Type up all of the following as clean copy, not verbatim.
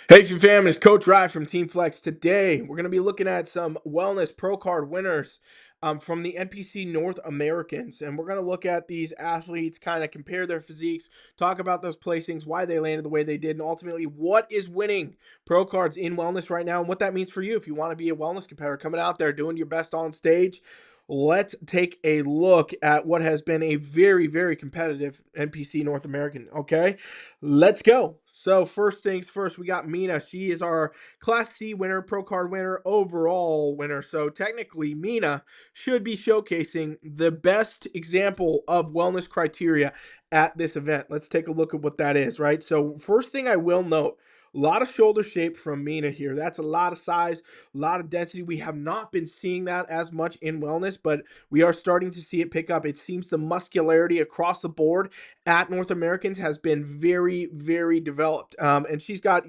Hey, fam, it's Coach Rye from TeamFFLEX. Today, we're going to be looking at some wellness pro card winners from the NPC North Americans. And we're going to look at these athletes, kind of compare their physiques, talk about those placings, why they landed the way they did, and ultimately what is winning pro cards in wellness right now and what that means for you if you want to be a wellness competitor coming out there doing your best on stage. Let's take a look at what has been a very, very competitive NPC North American. Okay, let's go. So first things first, we got Mina. She is our Class C winner, Pro Card winner, overall winner. So technically, Mina should be showcasing the best example of wellness criteria at this event. Let's take a look at what that is, right? So first thing I will note, a lot of shoulder shape from Mina here. That's a lot of size, a lot of density. We have not been seeing that as much in wellness, but we are starting to see it pick up. It seems the muscularity across the board at North Americans has been very, very developed. And she's got,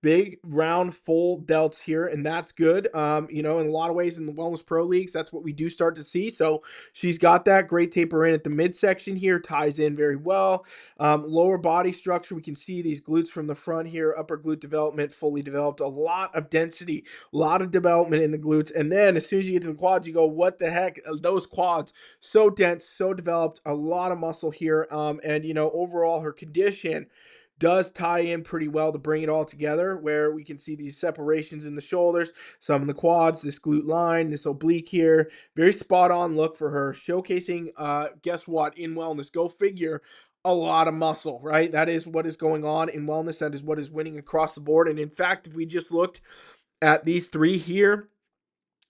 big, round, full delts here, and that's good. In a lot of ways in the Wellness Pro Leagues, that's what we do start to see. So she's got that great taper in at the midsection here, ties in very well. Lower body structure, we can see these glutes from the front here, upper glute development, fully developed, a lot of density, a lot of development in the glutes. And then as soon as you get to the quads, you go, what the heck? Those quads, so dense, so developed, a lot of muscle here. And overall, her condition does tie in pretty well to bring it all together, where we can see these separations in the shoulders, some in the quads, this glute line, this oblique here. Very spot on look for her, showcasing, guess what, in wellness, go figure, a lot of muscle, right? That is what is going on in wellness. That is what is winning across the board. And in fact, if we just looked at these three here,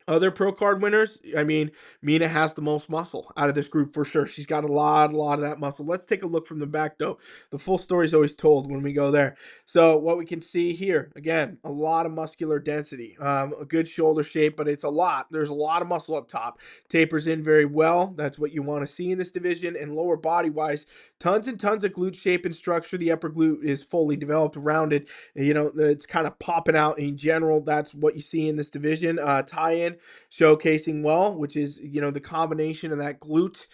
other pro card winners, I mean, Mina has the most muscle out of this group for sure. She's got a lot of that muscle. Let's take a look from the back, though. The full story is always told when we go there. So what we can see here, again, a lot of muscular density, a good shoulder shape, but it's a lot. There's a lot of muscle up top. Tapers in very well. That's what you want to see in this division. And lower body-wise, tons and tons of glute shape and structure. The upper glute is fully developed, rounded. It's kind of popping out in general. That's what you see in this division. Tie-in showcasing well, which is, the combination of that glute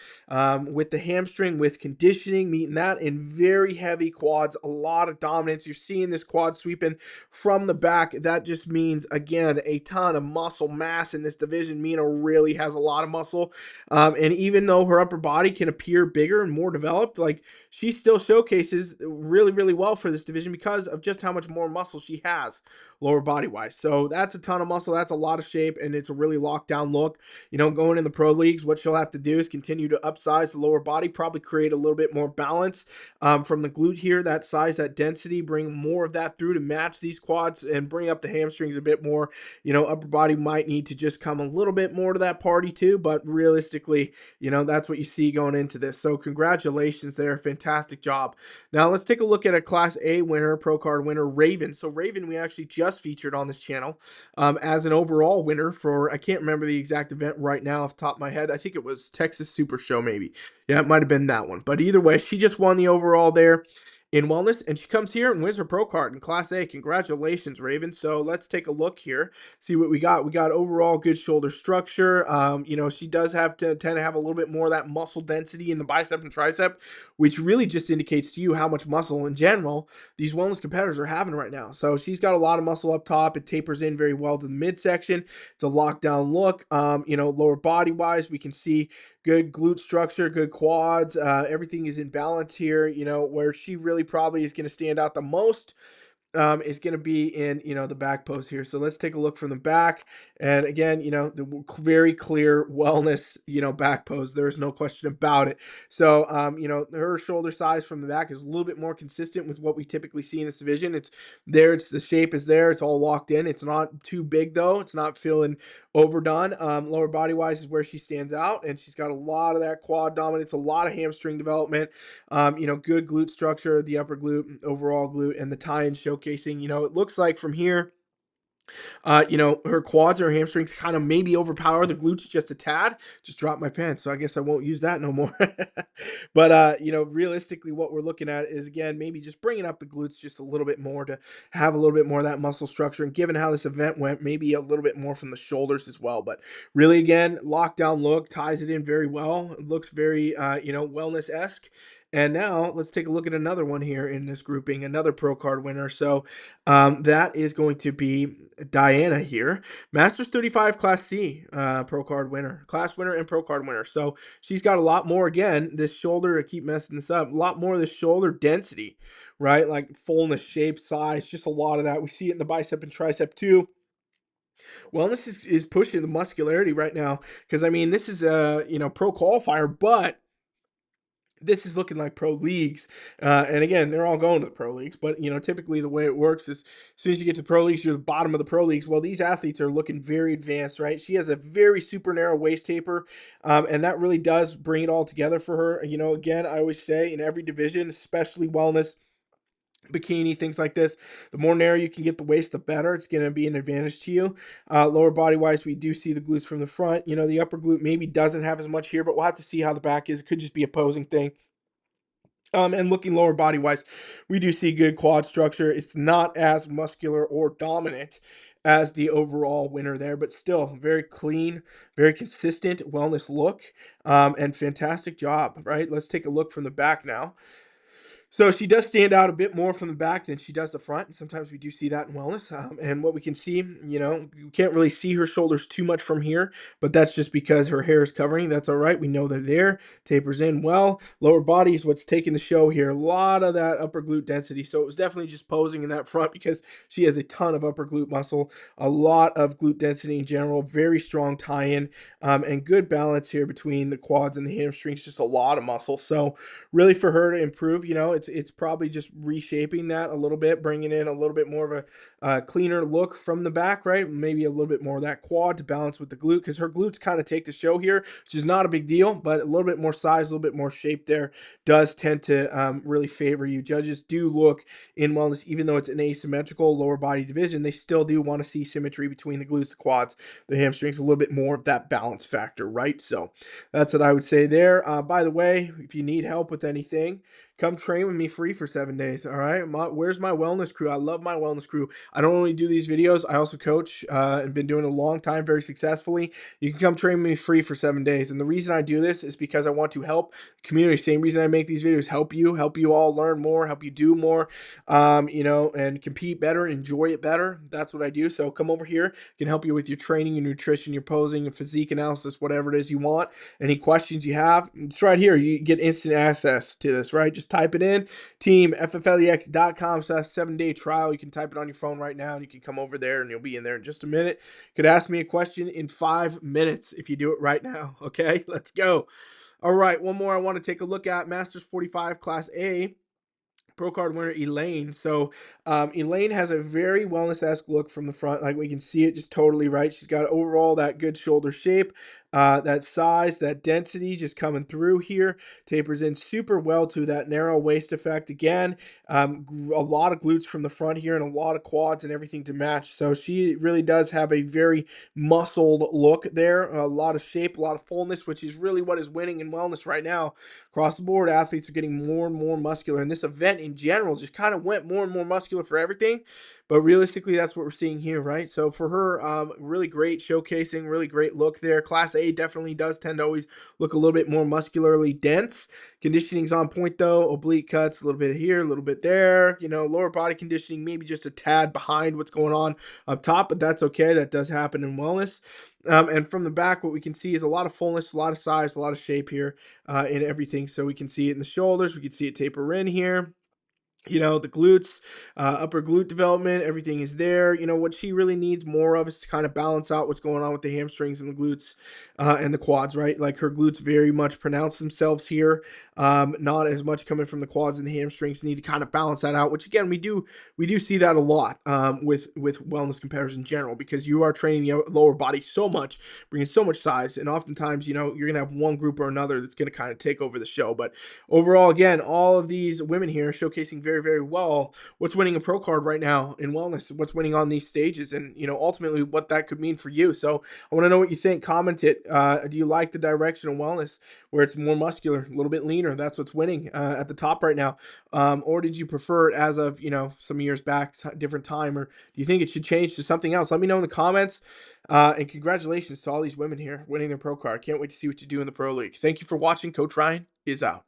with the hamstring, with conditioning, meeting that in very heavy quads, a lot of dominance. You're seeing this quad sweeping from the back. That just means, again, a ton of muscle mass in this division. Mina really has a lot of muscle. And even though her upper body can appear bigger and more developed, like, she still showcases really, really well for this division because of just how much more muscle she has lower body wise. So that's a ton of muscle. That's a lot of shape, and it's a really locked down look. Going in the pro leagues, what she'll have to do is continue to upsize the lower body, probably create a little bit more balance from the glute here, that size, that density, bring more of that through to match these quads and bring up the hamstrings a bit more. Upper body might need to just come a little bit more to that party too, but realistically, that's what you see going into this. So congratulations there. Fantastic job. Now let's take a look at a Class A winner, Pro Card winner, Raven. So Raven, we actually just featured on this channel as an overall winner for, I can't remember the exact event right now off the top of my head. I think it was Texas Super Show maybe. Yeah, it might have been that one. But either way, she just won the overall there in wellness, and she comes here and wins her pro card in Class A. Congratulations, Raven. So let's take a look here, see what we got. We got overall good shoulder structure. She does have to tend to have a little bit more of that muscle density in the bicep and tricep, which really just indicates to you how much muscle in general these wellness competitors are having right now. So she's got a lot of muscle up top. It tapers in very well to the midsection. It's a lockdown look. Lower body wise, we can see good glute structure, good quads. Everything is in balance here. Where she really probably is going to stand out the most is going to be in, the back pose here. So let's take a look from the back. And again, the very clear wellness, back pose. There's no question about it. So, her shoulder size from the back is a little bit more consistent with what we typically see in this division. It's there. It's the shape is there. It's all locked in. It's not too big though. It's not feeling overdone. Lower body wise is where she stands out, and she's got a lot of that quad dominance, a lot of hamstring development, good glute structure, the upper glute, overall glute, and the tie-in showcasing. It looks like from here, her quads or her hamstrings kind of maybe overpower the glutes just a tad. Just dropped my pen, so I guess I won't use that no more. But realistically, what we're looking at is, again, maybe just bringing up the glutes just a little bit more to have a little bit more of that muscle structure. And given how this event went, maybe a little bit more from the shoulders as well. But really, again, lockdown look, ties it in very well. It looks very, wellness-esque. And now let's take a look at another one here in this grouping, another pro card winner. So that is going to be Diana here, Masters 35 Class C pro card winner, class winner and pro card winner. So she's got a lot more, again, this shoulder, to keep messing this up, a lot more of the shoulder density, right? Like fullness, shape, size, just a lot of that. We see it in the bicep and tricep too. Wellness is pushing the muscularity right now because, I mean, this is a, pro qualifier, but this is looking like pro leagues. And again, they're all going to the pro leagues, but typically the way it works is as soon as you get to pro leagues, you're the bottom of the pro leagues. Well, these athletes are looking very advanced, right? She has a very super narrow waist taper, and that really does bring it all together for her. Again, I always say in every division, especially wellness, bikini, things like this, the more narrow you can get the waist, the better. It's going to be an advantage to you. Lower body wise, we do see the glutes from the front. The upper glute maybe doesn't have as much here, but we'll have to see how the back is. It could just be a posing thing. And looking lower body wise, we do see good quad structure. It's not as muscular or dominant as the overall winner there, but still very clean, very consistent wellness look, and fantastic job, right? Let's take a look from the back now. So she does stand out a bit more from the back than she does the front, and sometimes we do see that in wellness. And what we can see, you can't really see her shoulders too much from here, but that's just because her hair is covering. That's all right. We know they're there. Tapers in well. Lower body is what's taking the show here. A lot of that upper glute density. So it was definitely just posing in that front because she has a ton of upper glute muscle, a lot of glute density in general, very strong tie-in, and good balance here between the quads and the hamstrings. Just a lot of muscle. So really for her to improve, it's probably just reshaping that a little bit, bringing in a little bit more of a cleaner look from the back, right? Maybe a little bit more of that quad to balance with the glute, because her glutes kind of take the show here, which is not a big deal, but a little bit more size, a little bit more shape there does tend to really favor you. Judges do look in wellness, even though it's an asymmetrical lower body division, they still do want to see symmetry between the glutes, the quads, the hamstrings, a little bit more of that balance factor, right? So that's what I would say there. By the way, if you need help with anything, come train with me free for 7 days. All right. Where's my wellness crew? I love my wellness crew. I don't only do these videos, I also coach and been doing it a long time very successfully. You can come train with me free for 7 days. And the reason I do this is because I want to help the community. Same reason I make these videos, help you all learn more, help you do more, and compete better, enjoy it better. That's what I do. So come over here, can help you with your training, your nutrition, your posing, your physique analysis, whatever it is you want. Any questions you have, it's right here. You get instant access to this, right? Just type it in, TeamFFLEX.com/7-day trial. You can type it on your phone right now, and you can come over there, and you'll be in there in just a minute. You could ask me a question in 5 minutes if you do it right now. Okay, let's go. All right, one more I want to take a look at, Masters 45 Class A. Pro card winner Elaine. So Elaine has a very wellness-esque look from the front. Like we can see it just totally right. She's got overall that good shoulder shape, that size, that density just coming through here. Tapers in super well to that narrow waist effect. Again, a lot of glutes from the front here and a lot of quads and everything to match. So she really does have a very muscled look there. A lot of shape, a lot of fullness, which is really what is winning in wellness right now. Across the board, athletes are getting more and more muscular. And this event in general just kind of went more and more muscular for everything. But realistically, that's what we're seeing here, right? So for her, really great showcasing, really great look there. Class A definitely does tend to always look a little bit more muscularly dense. Conditioning's on point, though. Oblique cuts, a little bit here, a little bit there. Lower body conditioning, maybe just a tad behind what's going on up top, but that's okay. That does happen in wellness. And from the back, what we can see is a lot of fullness, a lot of size, a lot of shape here in everything. So we can see it in the shoulders. We can see it taper in here. The glutes, upper glute development, everything is there. What she really needs more of is to kind of balance out what's going on with the hamstrings and the glutes and the quads, right? Like her glutes very much pronounce themselves here. Not as much coming from the quads and the hamstrings. Need to kind of balance that out, which again, we do see that a lot with wellness competitors in general, because you are training the lower body so much, bringing so much size. And oftentimes, you're going to have one group or another that's going to kind of take over the show. But overall, again, all of these women here showcasing very, very well what's winning a pro card right now in wellness, what's winning on these stages, and ultimately what that could mean for you. So I want to know what you think. Comment it. Do you like the direction of wellness where it's more muscular, a little bit leaner? That's what's winning at the top right now. Or did you prefer it as of some years back, different time, or do you think it should change to something else? Let me know in the comments. And congratulations to all these women here winning their pro card. Can't wait to see what you do in the pro league. Thank you for watching. Coach Ryan is out.